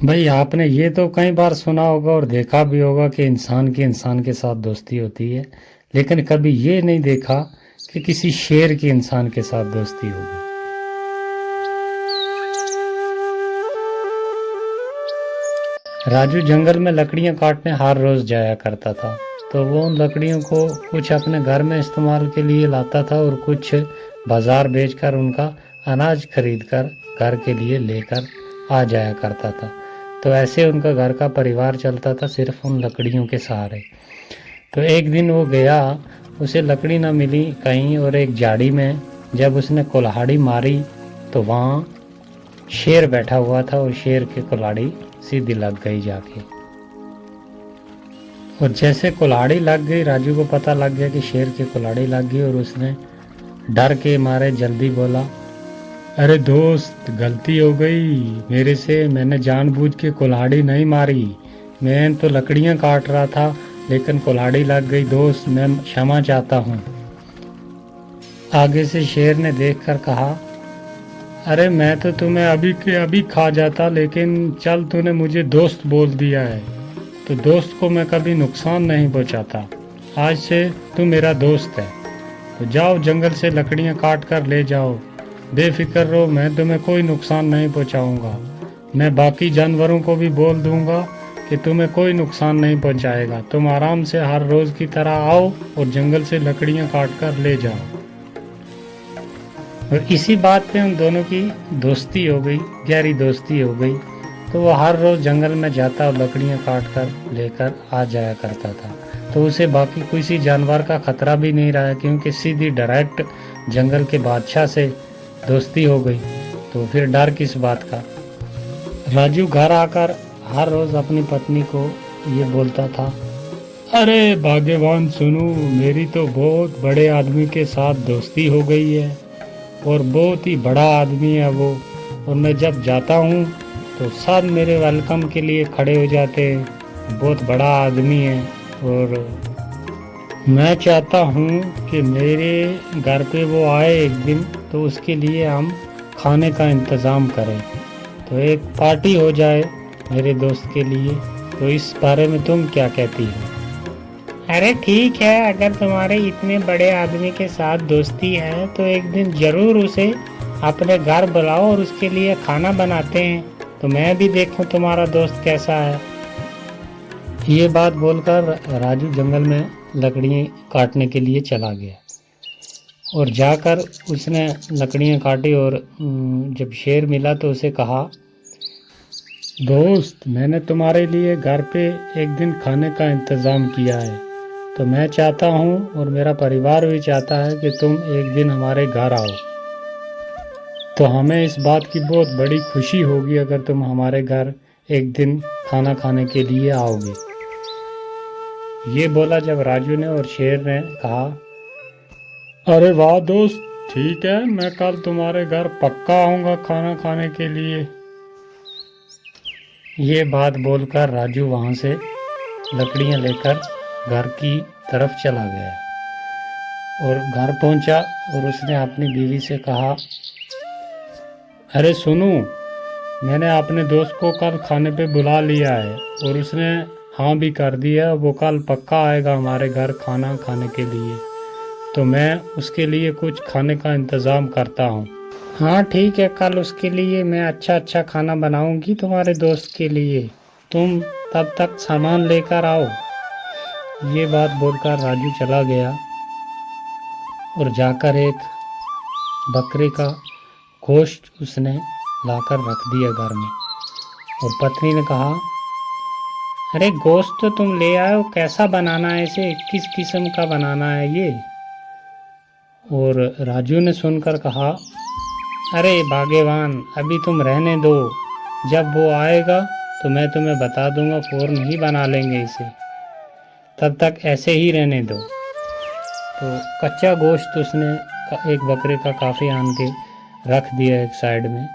भाई आपने ये तो कई बार सुना होगा और देखा भी होगा कि इंसान की इंसान के साथ दोस्ती होती है, लेकिन कभी ये नहीं देखा कि किसी शेर की इंसान के साथ दोस्ती होगी। राजू जंगल में लकड़ियां काटने हर रोज जाया करता था। तो वो उन लकड़ियों को कुछ अपने घर में इस्तेमाल के लिए लाता था और कुछ बाजार बेचकर उनका अनाज खरीदकर घर के लिए लेकर आ जाया करता था। तो ऐसे उनका घर का परिवार चलता था सिर्फ उन लकड़ियों के सहारे। तो एक दिन वो गया, उसे लकड़ी ना मिली कहीं, और एक झाड़ी में जब उसने कुल्हाड़ी मारी तो वहाँ शेर बैठा हुआ था और शेर की कुल्हाड़ी सीधी लग गई जाके। और जैसे कुल्हाड़ी लग गई, राजू को पता लग गया कि शेर की कुल्हाड़ी लग गई, और उसने डर के मारे जल्दी बोला, अरे दोस्त, गलती हो गई मेरे से, मैंने जानबूझ के कुल्हाड़ी नहीं मारी, मैं तो लकड़ियां काट रहा था लेकिन कुल्हाड़ी लग गई दोस्त, मैं क्षमा चाहता हूँ। आगे से शेर ने देखकर कहा, अरे मैं तो तुम्हें अभी के अभी खा जाता, लेकिन चल तूने मुझे दोस्त बोल दिया है तो दोस्त को मैं कभी नुकसान नहीं पहुंचाता। आज से तू मेरा दोस्त है, तो जाओ जंगल से लकड़ियां काट कर ले जाओ, बेफिक्र रहो, मैं तुम्हें कोई नुकसान नहीं पहुंचाऊंगा। मैं बाकी जानवरों को भी बोल दूंगा कि तुम्हें कोई नुकसान नहीं पहुंचाएगा। तुम आराम से हर रोज की तरह आओ और जंगल से लकड़ियां काट कर ले जाओ। और इसी बात पे उन दोनों की दोस्ती हो गई, गहरी दोस्ती हो गई। तो वो हर रोज जंगल में जाता और लकड़ियां काट कर लेकर आ जाया करता था। तो उसे बाकी किसी जानवर का खतरा भी नहीं रहा, क्योंकि सीधी डायरेक्ट जंगल के बादशाह से दोस्ती हो गई। तो फिर डर किस बात का। राजू घर आकर हर रोज अपनी पत्नी को ये बोलता था, अरे भाग्यवान सुनो, मेरी तो बहुत बड़े आदमी के साथ दोस्ती हो गई है और बहुत ही बड़ा आदमी है वो, और मैं जब जाता हूँ तो सब मेरे वेलकम के लिए खड़े हो जाते हैं, बहुत बड़ा आदमी है। और मैं चाहता हूँ कि मेरे घर पे वो आए एक दिन, तो उसके लिए हम खाने का इंतज़ाम करें, तो एक पार्टी हो जाए मेरे दोस्त के लिए। तो इस बारे में तुम क्या कहती हो? अरे ठीक है, अगर तुम्हारे इतने बड़े आदमी के साथ दोस्ती है तो एक दिन जरूर उसे अपने घर बुलाओ और उसके लिए खाना बनाते हैं, तो मैं भी देखूं तुम्हारा दोस्त कैसा है। ये बात बोलकर राजू जंगल में लकड़ियाँ काटने के लिए चला गया और जाकर उसने लकड़ियाँ काटी। और जब शेर मिला तो उसे कहा, दोस्त, मैंने तुम्हारे लिए घर पे एक दिन खाने का इंतज़ाम किया है, तो मैं चाहता हूँ और मेरा परिवार भी चाहता है कि तुम एक दिन हमारे घर आओ। तो हमें इस बात की बहुत बड़ी खुशी होगी अगर तुम हमारे घर एक दिन खाना खाने के लिए आओगे। ये बोला जब राजू ने, और शेर ने कहा, अरे वाह दोस्त, ठीक है, मैं कल तुम्हारे घर पक्का आऊँगा खाना खाने के लिए। ये बात बोलकर राजू वहाँ से लकड़ियाँ लेकर घर की तरफ चला गया और घर पहुंचा और उसने अपनी बीवी से कहा, अरे सुनो, मैंने अपने दोस्त को कल खाने पे बुला लिया है और उसने हाँ भी कर दिया, वो कल पक्का आएगा हमारे घर खाना खाने के लिए, तो मैं उसके लिए कुछ खाने का इंतज़ाम करता हूँ। हाँ ठीक है, कल उसके लिए मैं अच्छा अच्छा खाना बनाऊंगी तुम्हारे दोस्त के लिए, तुम तब तक सामान लेकर आओ। ये बात बोलकर राजू चला गया और जाकर एक बकरे का गोश्त उसने लाकर रख दिया घर में। और पत्नी ने कहा, अरे गोश्त तो तुम ले आए हो, कैसा बनाना है इसे, किस किस्म का बनाना है ये? और राजू ने सुनकर कहा, अरे भाग्यवान, अभी तुम रहने दो, जब वो आएगा तो मैं तुम्हें बता दूंगा, फ़ौरन ही बना लेंगे इसे, तब तक ऐसे ही रहने दो। तो कच्चा गोश्त उसने एक बकरे का काफ़ी आन के रख दिया एक साइड में।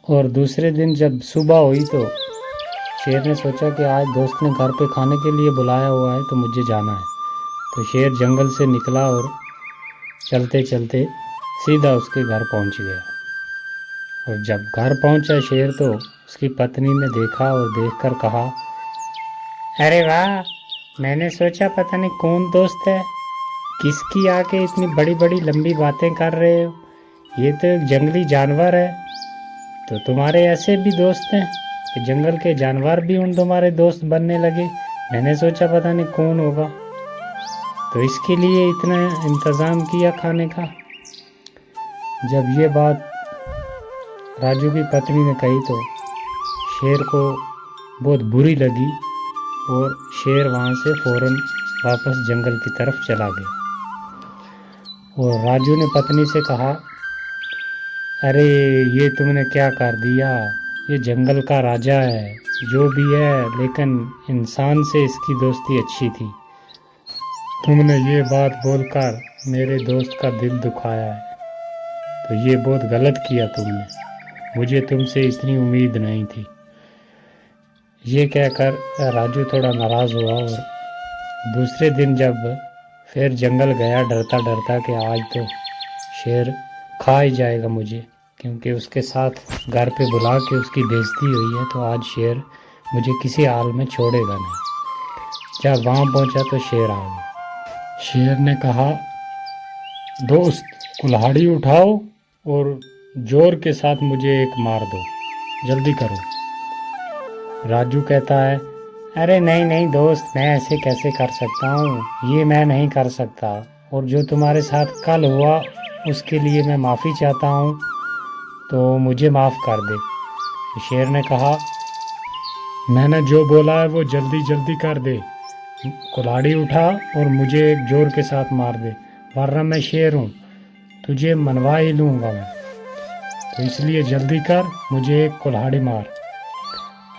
और दूसरे दिन जब सुबह हुई तो शेर ने सोचा कि आज दोस्त ने घर पे खाने के लिए बुलाया हुआ है तो मुझे जाना है। तो शेर जंगल से निकला और चलते चलते सीधा उसके घर पहुंच गया। और जब घर पहुंचा शेर तो उसकी पत्नी ने देखा और देखकर कहा, अरे वाह, मैंने सोचा पता नहीं कौन दोस्त है, किसकी आके इतनी बड़ी बड़ी लंबी बातें कर रहे हो, ये तो एक जंगली जानवर है। तो तुम्हारे ऐसे भी दोस्त हैं कि जंगल के जानवर भी उन तुम्हारे दोस्त बनने लगे। मैंने सोचा पता नहीं कौन होगा, तो इसके लिए इतना इंतज़ाम किया खाने का। जब ये बात राजू की पत्नी ने कही तो शेर को बहुत बुरी लगी और शेर वहाँ से फ़ौरन वापस जंगल की तरफ चला गया। और राजू ने पत्नी से कहा, अरे ये तुमने क्या कर दिया, ये जंगल का राजा है जो भी है, लेकिन इंसान से इसकी दोस्ती अच्छी थी। तुमने ये बात बोलकर मेरे दोस्त का दिल दुखाया है, तो ये बहुत गलत किया तुमने, मुझे तुमसे इतनी उम्मीद नहीं थी। ये कहकर राजू थोड़ा नाराज़ हुआ और दूसरे दिन जब फिर जंगल गया डरता डरता कि आज तो शेर खा ही जाएगा मुझे, क्योंकि उसके साथ घर पे बुला के उसकी बेइज्जती हुई है, तो आज शेर मुझे किसी हाल में छोड़ेगा नहीं। जब वहाँ पहुँचा तो शेर आ गया। शेर ने कहा, दोस्त कुल्हाड़ी उठाओ और जोर के साथ मुझे एक मार दो, जल्दी करो। राजू कहता है, अरे नहीं नहीं दोस्त, मैं ऐसे कैसे कर सकता हूँ, ये मैं नहीं कर सकता, और जो तुम्हारे साथ कल हुआ उसके लिए मैं माफ़ी चाहता हूँ, तो मुझे माफ़ कर दे। शेर ने कहा, मैंने जो बोला है वो जल्दी जल्दी कर दे, कुल्हाड़ी उठा और मुझे एक जोर के साथ मार दे, वरना मैं शेर हूँ, तुझे मनवा ही लूँगा मैं, तो इसलिए जल्दी कर, मुझे एक कुल्हाड़ी मार।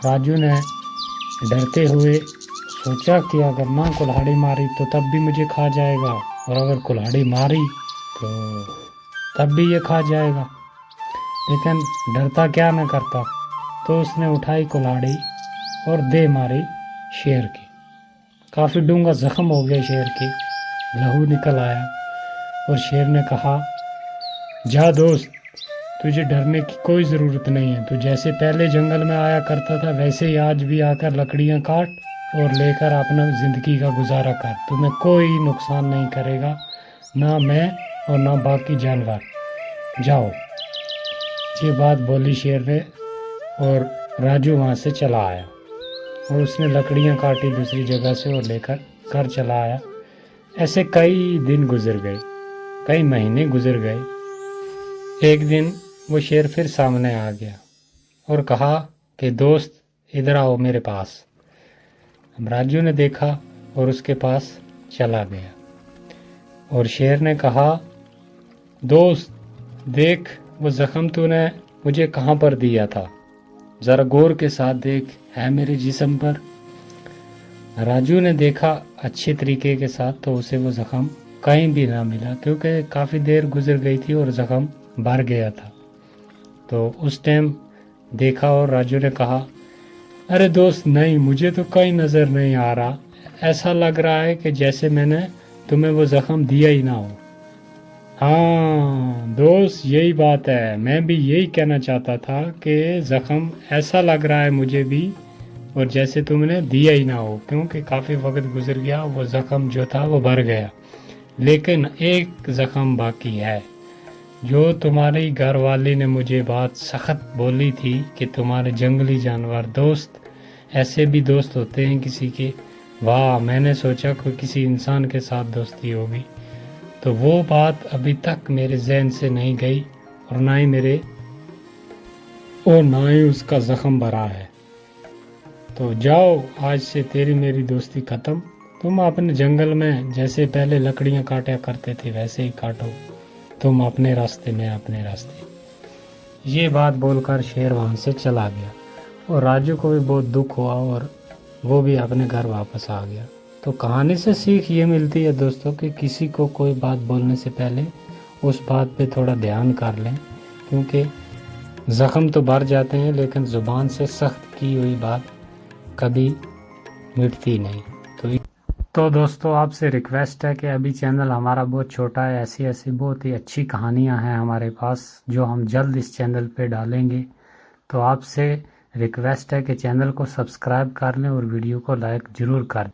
राजू ने डरते हुए सोचा कि अगर ना कुल्हाड़ी मारी तो तब भी मुझे खा जाएगा, और अगर कुल्हाड़ी मारी तो तब भी ये खा जाएगा, लेकिन डरता क्या न करता। तो उसने उठाई कुल्हाड़ी और दे मारी शेर की। काफ़ी डूंगा जख्म हो गया शेर की, लहू निकल आया, और शेर ने कहा, जा दोस्त, तुझे डरने की कोई ज़रूरत नहीं है, तू जैसे पहले जंगल में आया करता था वैसे ही आज भी आकर लकड़ियाँ काट और लेकर अपना ज़िंदगी का गुजारा कर, तुम्हें कोई नुकसान नहीं करेगा, ना मैं और ना बाकी जानवर, जाओ। ये बात बोली शेर ने, और राजू वहाँ से चला आया और उसने लकड़ियाँ काटी दूसरी जगह से और लेकर घर चला आया। ऐसे कई दिन गुजर गए, कई महीने गुजर गए। एक दिन वो शेर फिर सामने आ गया और कहा कि दोस्त इधर आओ मेरे पास। अब राजू ने देखा और उसके पास चला गया, और शेर ने कहा, दोस्त देख, वो ज़ख्म तूने मुझे कहाँ पर दिया था, ज़रा गौर के साथ देख, है मेरे जिस्म पर। राजू ने देखा अच्छे तरीके के साथ, तो उसे वो ज़ख्म कहीं भी ना मिला, क्योंकि काफ़ी देर गुजर गई थी और ज़ख्म भर गया था। तो उस टाइम देखा और राजू ने कहा, अरे दोस्त नहीं, मुझे तो कहीं नज़र नहीं आ रहा, ऐसा लग रहा है कि जैसे मैंने तुम्हें वो ज़ख्म दिया ही ना हो। हाँ दोस्त, यही बात है, मैं भी यही कहना चाहता था कि ज़ख्म ऐसा लग रहा है मुझे भी, और जैसे तुमने दिया ही ना हो, क्योंकि काफ़ी वक्त गुजर गया, वो ज़ख्म जो था वो भर गया, लेकिन एक ज़ख्म बाकी है। जो तुम्हारी घरवाली ने मुझे बात सख्त बोली थी कि तुम्हारे जंगली जानवर दोस्त, ऐसे भी दोस्त होते हैं किसी के, वाह, मैंने सोचा कोई किसी इंसान के साथ दोस्ती होगी, तो वो बात अभी तक मेरे जहन से नहीं गई, और ना ही उसका ज़ख्म भरा है। तो जाओ, आज से तेरी मेरी दोस्ती ख़त्म, तुम अपने जंगल में जैसे पहले लकड़ियाँ काटा करते थे वैसे ही काटो, तुम अपने रास्ते में अपने रास्ते। ये बात बोलकर शेर वहाँ से चला गया, और राजू को भी बहुत दुख हुआ और वो भी अपने घर वापस आ गया। तो कहानी से सीख ये मिलती है दोस्तों कि किसी को कोई बात बोलने से पहले उस बात पे थोड़ा ध्यान कर लें, क्योंकि ज़ख्म तो भर जाते हैं, लेकिन ज़ुबान से सख्त की हुई बात कभी मिटती नहीं। तो दोस्तों, आपसे रिक्वेस्ट है कि अभी चैनल हमारा बहुत छोटा है, ऐसी ऐसी बहुत ही अच्छी कहानियां हैं हमारे पास जो हम जल्द इस चैनल पे डालेंगे। तो आपसे रिक्वेस्ट है कि चैनल को सब्सक्राइब कर लें और वीडियो को लाइक ज़रूर कर दें।